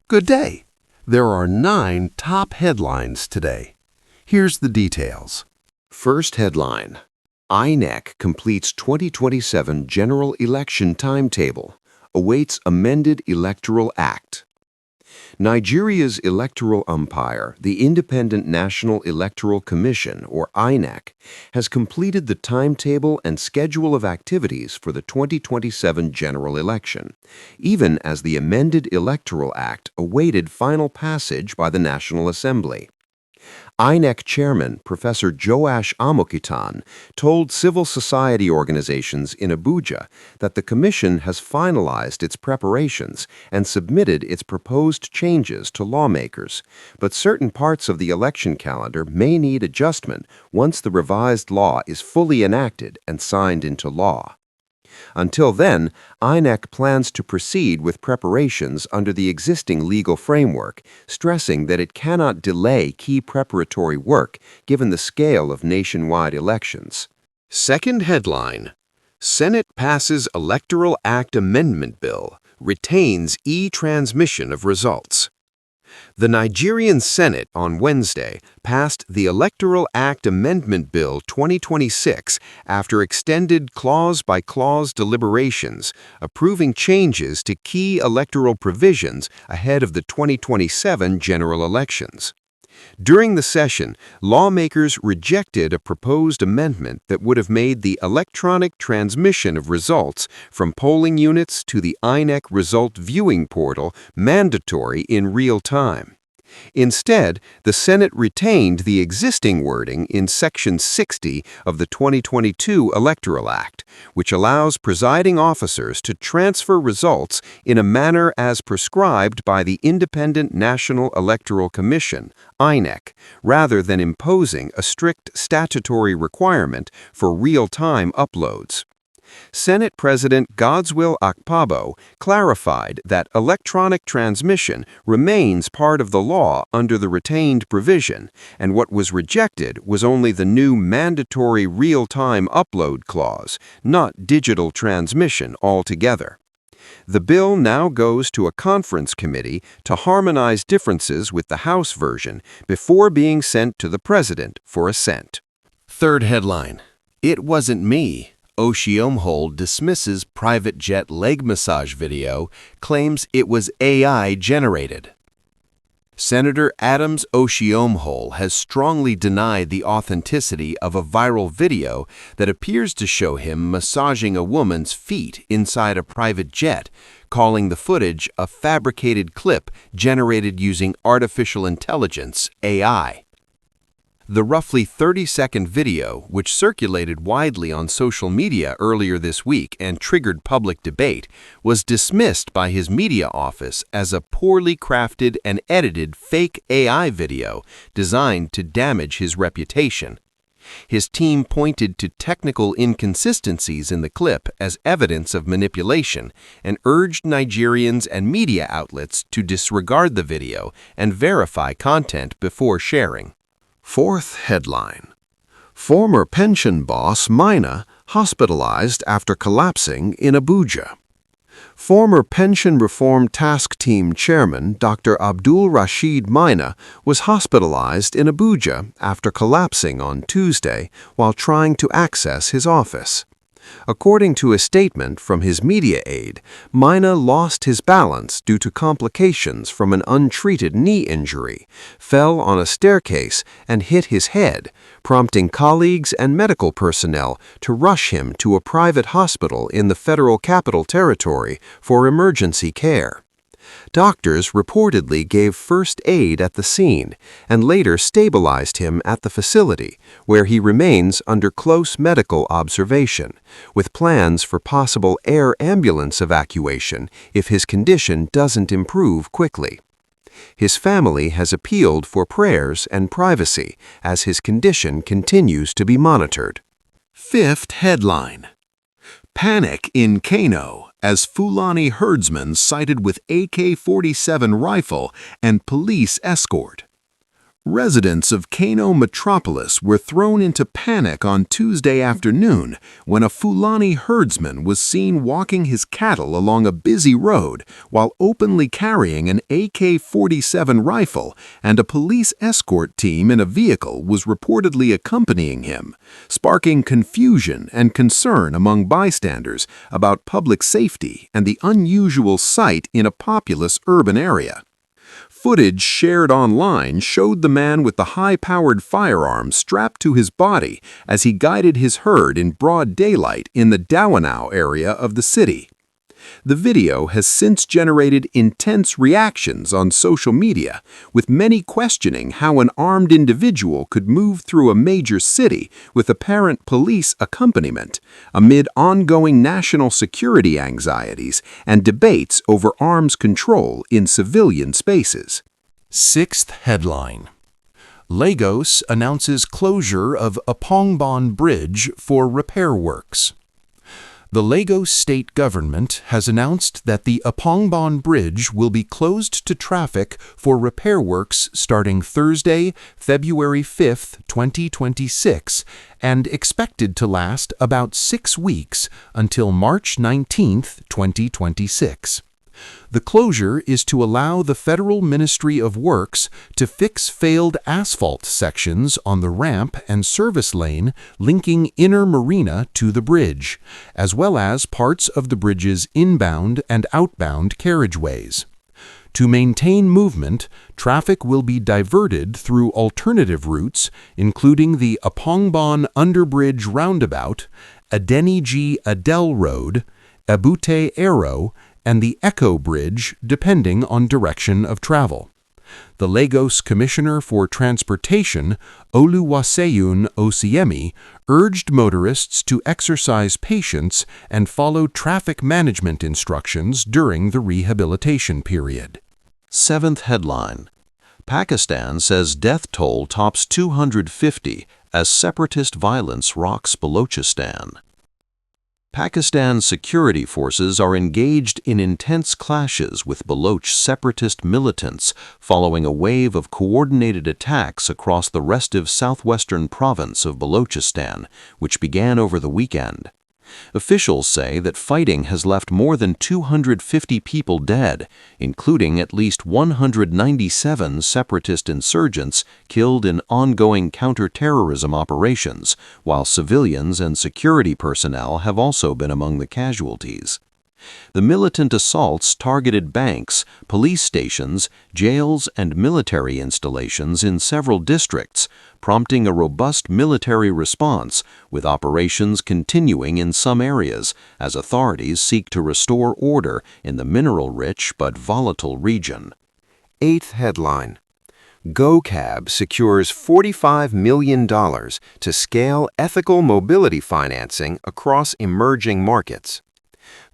Good day. There are 9 top headlines today. Here's the details. First headline: INEC completes 2027 general election timetable, awaits amended Electoral Act. Nigeria's electoral umpire, the Independent National Electoral Commission, or INEC, has completed the timetable and schedule of activities for the 2027 general election, even as the amended Electoral Act awaited final passage by the National Assembly. INEC Chairman Professor Joash Amokitan told civil society organizations in Abuja that the Commission has finalized its preparations and submitted its proposed changes to lawmakers, but certain parts of the election calendar may need adjustment once the revised law is fully enacted and signed into law. Until then, INEC plans to proceed with preparations under the existing legal framework, stressing that it cannot delay key preparatory work given the scale of nationwide elections. Second headline: Senate passes Electoral Act Amendment Bill, retains e-transmission of results. The Nigerian Senate on Wednesday passed the Electoral Act Amendment Bill 2026 after extended clause-by-clause deliberations, approving changes to key electoral provisions ahead of the 2027 general elections. During the session, lawmakers rejected a proposed amendment that would have made the electronic transmission of results from polling units to the INEC result viewing portal mandatory in real time. Instead, the Senate retained the existing wording in Section 60 of the 2022 Electoral Act, which allows presiding officers to transfer results in a manner as prescribed by the Independent National Electoral Commission, INEC, rather than imposing a strict statutory requirement for real-time uploads. Senate President Godswill Akpabio clarified that electronic transmission remains part of the law under the retained provision, and what was rejected was only the new mandatory real-time upload clause, not digital transmission altogether. The bill now goes to a conference committee to harmonize differences with the House version before being sent to the President for assent. Third headline: It wasn't me. Oshiomhole dismisses private jet leg massage video, claims it was AI generated. Senator Adams Oshiomhole has strongly denied the authenticity of a viral video that appears to show him massaging a woman's feet inside a private jet, calling the footage a fabricated clip generated using artificial intelligence, AI. The roughly 30-second video, which circulated widely on social media earlier this week and triggered public debate, was dismissed by his media office as a poorly crafted and edited fake AI video designed to damage his reputation. His team pointed to technical inconsistencies in the clip as evidence of manipulation and urged Nigerians and media outlets to disregard the video and verify content before sharing. Fourth headline: Former pension boss Maina hospitalized after collapsing in Abuja. Former Pension Reform Task Team Chairman Dr. Abdulrasheed Maina was hospitalized in Abuja after collapsing on Tuesday while trying to access his office. According to a statement from his media aide, Maina lost his balance due to complications from an untreated knee injury, fell on a staircase, and hit his head, prompting colleagues and medical personnel to rush him to a private hospital in the Federal Capital Territory for emergency care. Doctors reportedly gave first aid at the scene and later stabilized him at the facility, where he remains under close medical observation, with plans for possible air ambulance evacuation if his condition doesn't improve quickly. His family has appealed for prayers and privacy as his condition continues to be monitored. Fifth headline: Panic in Kano as Fulani herdsman sighted with AK-47 rifle and police escort. Residents of Kano metropolis were thrown into panic on Tuesday afternoon when a Fulani herdsman was seen walking his cattle along a busy road while openly carrying an AK-47 rifle, and a police escort team in a vehicle was reportedly accompanying him, sparking confusion and concern among bystanders about public safety and the unusual sight in a populous urban area. Footage shared online showed the man with the high-powered firearm strapped to his body as he guided his herd in broad daylight in the Dawanau area of the city. The video has since generated intense reactions on social media, with many questioning how an armed individual could move through a major city with apparent police accompaniment, amid ongoing national security anxieties and debates over arms control in civilian spaces. Sixth headline: Lagos announces closure of Apongbon Bridge for repair works. The Lagos state government has announced that the Apongbon Bridge will be closed to traffic for repair works starting Thursday, February 5, 2026, and expected to last about 6 weeks until March 19, 2026. The closure is to allow the Federal Ministry of Works to fix failed asphalt sections on the ramp and service lane linking Inner Marina to the bridge, as well as parts of the bridge's inbound and outbound carriageways. To maintain movement, traffic will be diverted through alternative routes, including the Apongbon Underbridge Roundabout, Adeniji Adel Road, Ebute Ero, and the Echo Bridge, depending on direction of travel. The Lagos Commissioner for Transportation, Oluwaseun Osiemi, urged motorists to exercise patience and follow traffic management instructions during the rehabilitation period. Seventh headline: Pakistan says death toll tops 250 as separatist violence rocks Balochistan. Pakistan's security forces are engaged in intense clashes with Baloch separatist militants following a wave of coordinated attacks across the restive southwestern province of Balochistan, which began over the weekend. Officials say that fighting has left more than 250 people dead, including at least 197 separatist insurgents killed in ongoing counter-terrorism operations, while civilians and security personnel have also been among the casualties. The militant assaults targeted banks, police stations, jails, and military installations in several districts, prompting a robust military response, with operations continuing in some areas as authorities seek to restore order in the mineral-rich but volatile region. Eighth headline: GoCab secures $45 million to scale ethical mobility financing across emerging markets.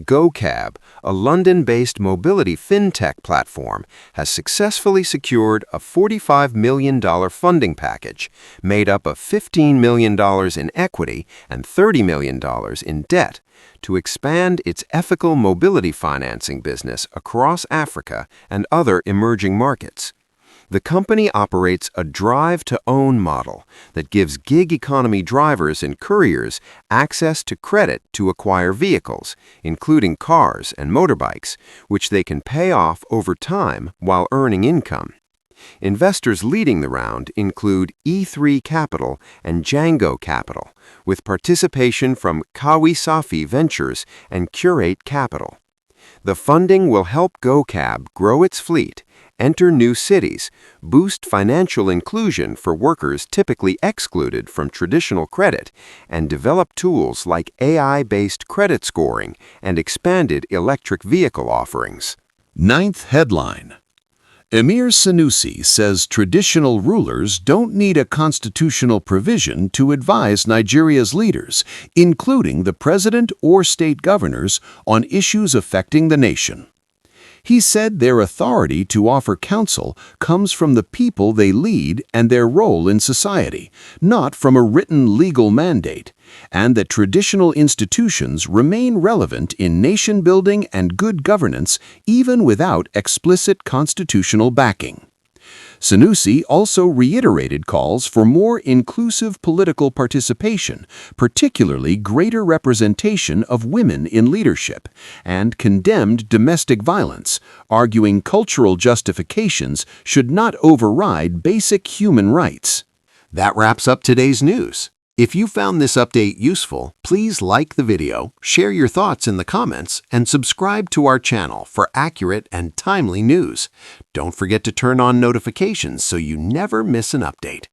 GoCab, a London-based mobility fintech platform, has successfully secured a $45 million funding package made up of $15 million in equity and $30 million in debt to expand its ethical mobility financing business across Africa and other emerging markets. The company operates a drive-to-own model that gives gig economy drivers and couriers access to credit to acquire vehicles, including cars and motorbikes, which they can pay off over time while earning income. Investors leading the round include E3 Capital and Django Capital, with participation from Kawi Safi Ventures and Curate Capital. The funding will help GoCab grow its fleet, enter new cities, boost financial inclusion for workers typically excluded from traditional credit, and develop tools like AI-based credit scoring and expanded electric vehicle offerings. Ninth headline: Emir Sanusi says traditional rulers don't need a constitutional provision to advise Nigeria's leaders, including the president or state governors, on issues affecting the nation. He said their authority to offer counsel comes from the people they lead and their role in society, not from a written legal mandate, and that traditional institutions remain relevant in nation-building and good governance even without explicit constitutional backing. Sanusi also reiterated calls for more inclusive political participation, particularly greater representation of women in leadership, and condemned domestic violence, arguing cultural justifications should not override basic human rights. That wraps up today's news. If you found this update useful, please like the video, share your thoughts in the comments, and subscribe to our channel for accurate and timely news. Don't forget to turn on notifications so you never miss an update.